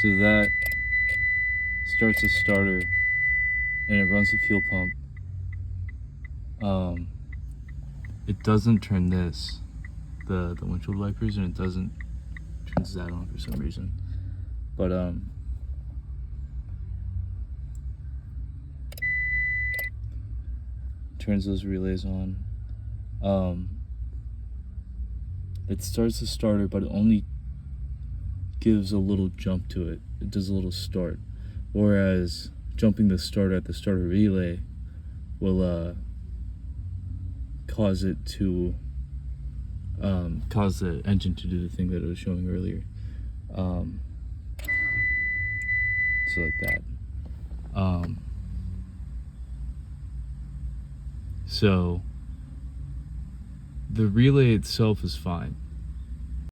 So that starts a starter and it runs the fuel pump. It doesn't turn this, the windshield wipers, and it doesn't turns that on for some reason. But turns those relays on. It starts the starter, but it only gives a little jump to it. It does a little start, whereas jumping the starter at the starter relay will cause it to cause the engine to do the thing that I was showing earlier. So like that. So the relay itself is fine.